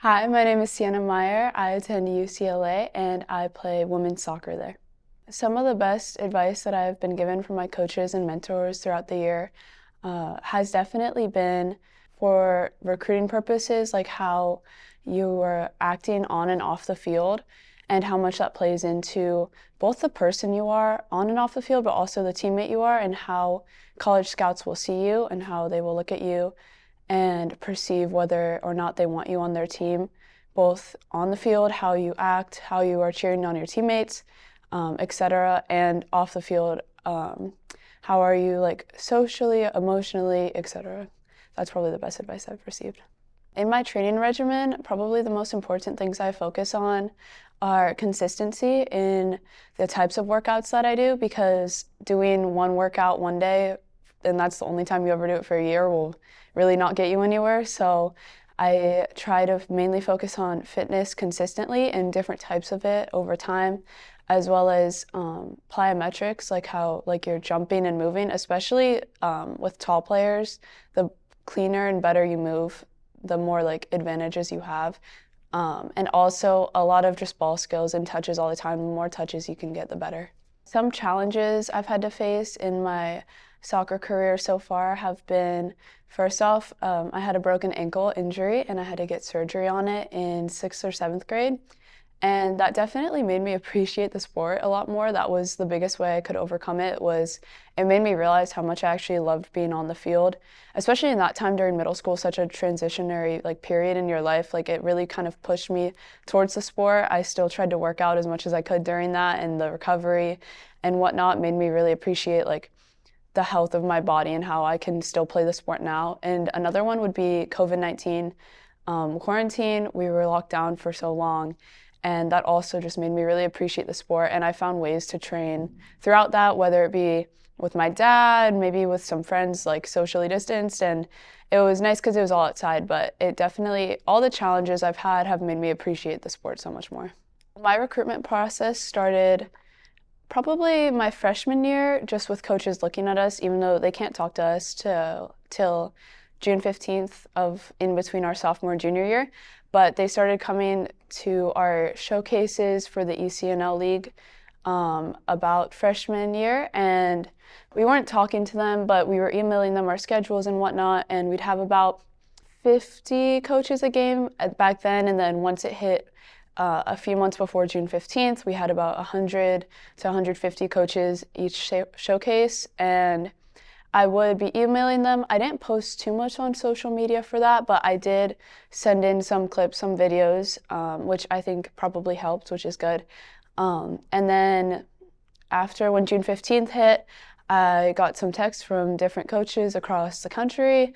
Hi, my name is Siena Meyer. I attend UCLA and I play women's soccer there. Some of the best advice that I've been given from my coaches and mentors throughout the year has definitely been for recruiting purposes, like how you are acting on and off the field and how much that plays into both the person you are on and off the field, but also the teammate you are and how college scouts will see you and how they will look at you and perceive whether or not they want you on their team, both on the field, how you act, how you are cheering on your teammates, etc., and off the field, how are you like socially, emotionally, etc. That's probably the best advice I've received. In my training regimen, probably the most important things I focus on are consistency in the types of workouts that I do, because doing one workout one day and that's the only time you ever do it for a year will really not get you anywhere. So I try to mainly focus on fitness consistently and different types of it over time, as well as plyometrics, like how you're jumping and moving, especially with tall players. The cleaner and better you move, the more advantages you have. And also a lot of just ball skills and touches all the time. The more touches you can get, the better. Some challenges I've had to face in my soccer career so far have been, first off, I had a broken ankle injury and I had to get surgery on it in 6th or 7th grade. And that definitely made me appreciate the sport a lot more. That was the biggest way I could overcome it, was it made me realize how much I actually loved being on the field, especially in that time during middle school, such a transitionary period in your life. It really kind of pushed me towards the sport. I still tried to work out as much as I could during that, and the recovery and whatnot made me really appreciate the health of my body and how I can still play the sport now. And another one would be COVID-19 quarantine. We were locked down for so long, and that also just made me really appreciate the sport. And I found ways to train throughout that, whether it be with my dad, maybe with some friends, socially distanced. And it was nice because it was all outside, but it definitely, all the challenges I've had have made me appreciate the sport so much more. My recruitment process started probably my freshman year, just with coaches looking at us, even though they can't talk to us till June 15th of in between our sophomore and junior year. But they started coming to our showcases for the ECNL League about freshman year, and we weren't talking to them, but we were emailing them our schedules and whatnot, and we'd have about 50 coaches a game back then, and then once it hit a few months before June 15th, we had about 100 to 150 coaches each showcase, and I would be emailing them. I didn't post too much on social media for that, but I did send in some clips, some videos, which I think probably helped, which is good. And then when June 15th hit, I got some texts from different coaches across the country,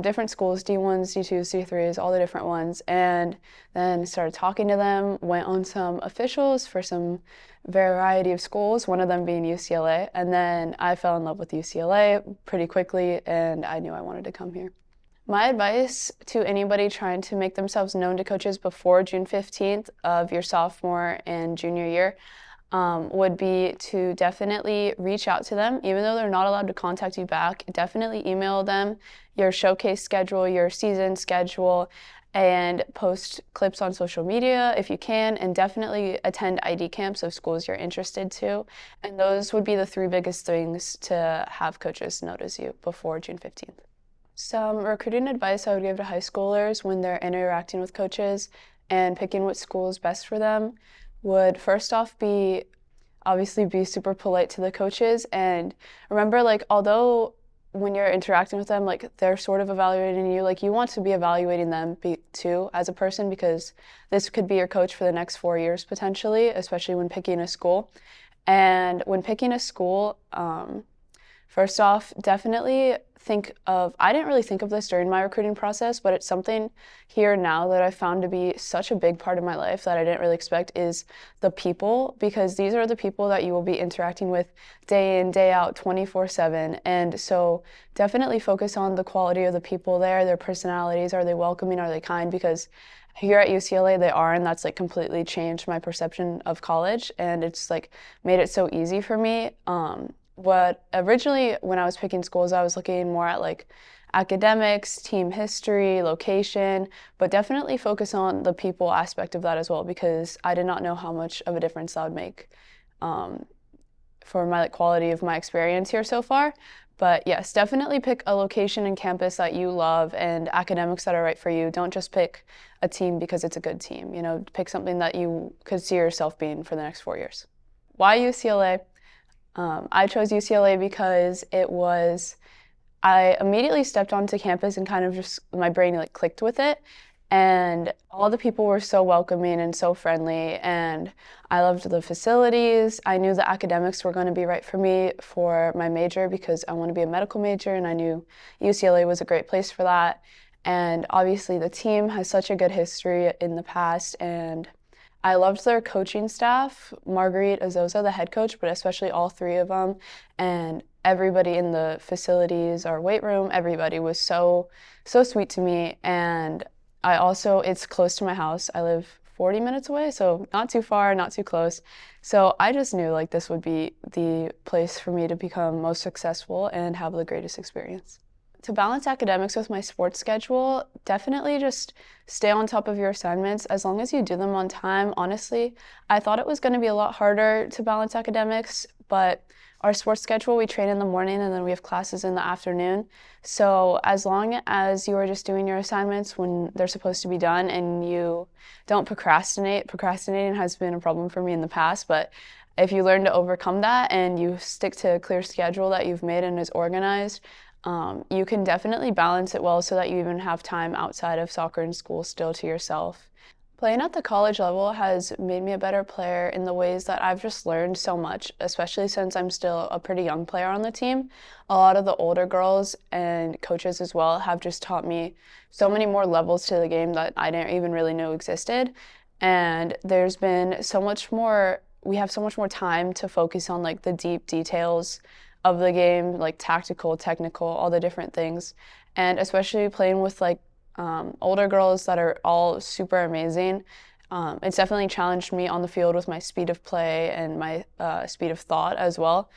different schools, D1s, D2s, D3s, all the different ones, and then started talking to them, went on some officials for some variety of schools, one of them being UCLA, and then I fell in love with UCLA pretty quickly, and I knew I wanted to come here. My advice to anybody trying to make themselves known to coaches before June 15th of your sophomore and junior year would be to definitely reach out to them, even though they're not allowed to contact you back. Definitely email them your showcase schedule, your season schedule, and post clips on social media if you can, and definitely attend ID camps of schools you're interested to. And those would be the 3 biggest things to have coaches notice you before June 15th. Some recruiting advice I would give to high schoolers when they're interacting with coaches and picking what school is best for them would first off obviously be super polite to the coaches, and remember although when you're interacting with them they're sort of evaluating you, you want to be evaluating them too as a person, because this could be your coach for the next 4 years potentially, especially when picking a school. And when picking a school, first off, definitely I didn't really think of this during my recruiting process, but it's something here now that I found to be such a big part of my life that I didn't really expect, is the people, because these are the people that you will be interacting with day in, day out, 24/7. And so definitely focus on the quality of the people there, their personalities. Are they welcoming? Are they kind? Because here at UCLA they are, and that's completely changed my perception of college, and it's made it so easy for me. what originally when I was picking schools, I was looking more at like academics, team history, location, but definitely focus on the people aspect of that as well because I did not know how much of a difference that would make um, for my like, quality of my experience here so far. But yes, definitely pick a location and campus that you love and academics that are right for you. Don't just pick a team because it's a good team. You know, pick something that you could see yourself being for the next 4 years. Why UCLA? I chose UCLA because I immediately stepped onto campus and kind of just my brain like clicked with it. And all the people were so welcoming and so friendly. And I loved the facilities. I knew the academics were going to be right for me for my major because I want to be a medical major. And I knew UCLA was a great place for that. And obviously, the team has such a good history in the past. And I loved their coaching staff, Marguerite Azosa, the head coach, but especially all three of them. And everybody in the facilities, our weight room, everybody was so sweet to me. And it's close to my house. I live 40 minutes away, so not too far, not too close. So I just knew like this would be the place for me to become most successful and have the greatest experience. To balance academics with my sports schedule, definitely just stay on top of your assignments as long as you do them on time. Honestly, I thought it was going to be a lot harder to balance academics, but our sports schedule, we train in the morning and then we have classes in the afternoon. So as long as you are just doing your assignments when they're supposed to be done and you don't procrastinating has been a problem for me in the past, but if you learn to overcome that and you stick to a clear schedule that you've made and is organized, you can definitely balance it well so that you even have time outside of soccer and school still to yourself. Playing at the college level has made me a better player in the ways that I've just learned so much, especially since I'm still a pretty young player on the team. A lot of the older girls and coaches as well have just taught me so many more levels to the game that I didn't even really know existed. And we have so much more time to focus on like the deep details of the game, like tactical, technical, all the different things. And especially playing with like older girls that are all super amazing. It's definitely challenged me on the field with my speed of play and my speed of thought as well.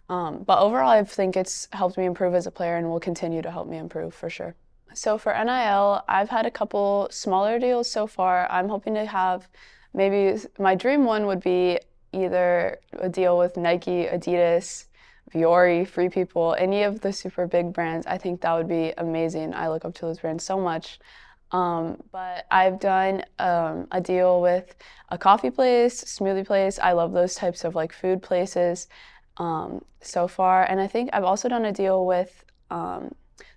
But overall, I think it's helped me improve as a player and will continue to help me improve for sure. So for NIL, I've had a couple smaller deals so far. I'm hoping to have maybe my dream one would be either a deal with Nike, Adidas, Viore, Free People, any of the super big brands. I think that would be amazing. I look up to those brands so much. But I've done a deal with a coffee place, smoothie place. I love those types of like food places so far. And I think I've also done a deal with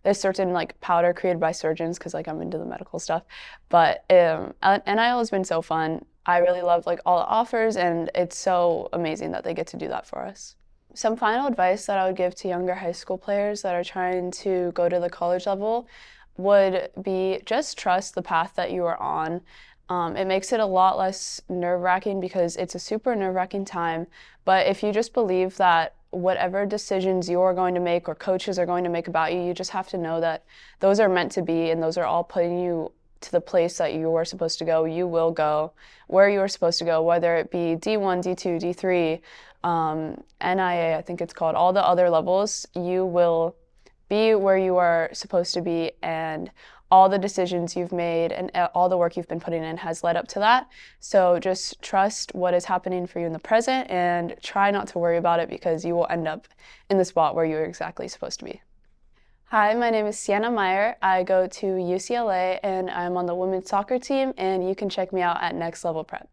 there's certain like powder created by surgeons because like I'm into the medical stuff. But NIL has been so fun. I really love like all the offers, and it's so amazing that they get to do that for us. Some final advice that I would give to younger high school players that are trying to go to the college level would be just trust the path that you are on. It makes it a lot less nerve-wracking because it's a super nerve-wracking time. But if you just believe that whatever decisions you're going to make or coaches are going to make about you, you just have to know that those are meant to be and those are all putting you to the place that you are supposed to go. You will go where you are supposed to go, whether it be D1, D2, D3, NIA, I think it's called, all the other levels. You will be where you are supposed to be, and all the decisions you've made and all the work you've been putting in has led up to that. So just trust what is happening for you in the present and try not to worry about it because you will end up in the spot where you're exactly supposed to be. Hi, my name is Siena Meyer. I go to UCLA and I'm on the women's soccer team, and you can check me out at Next Level Prep.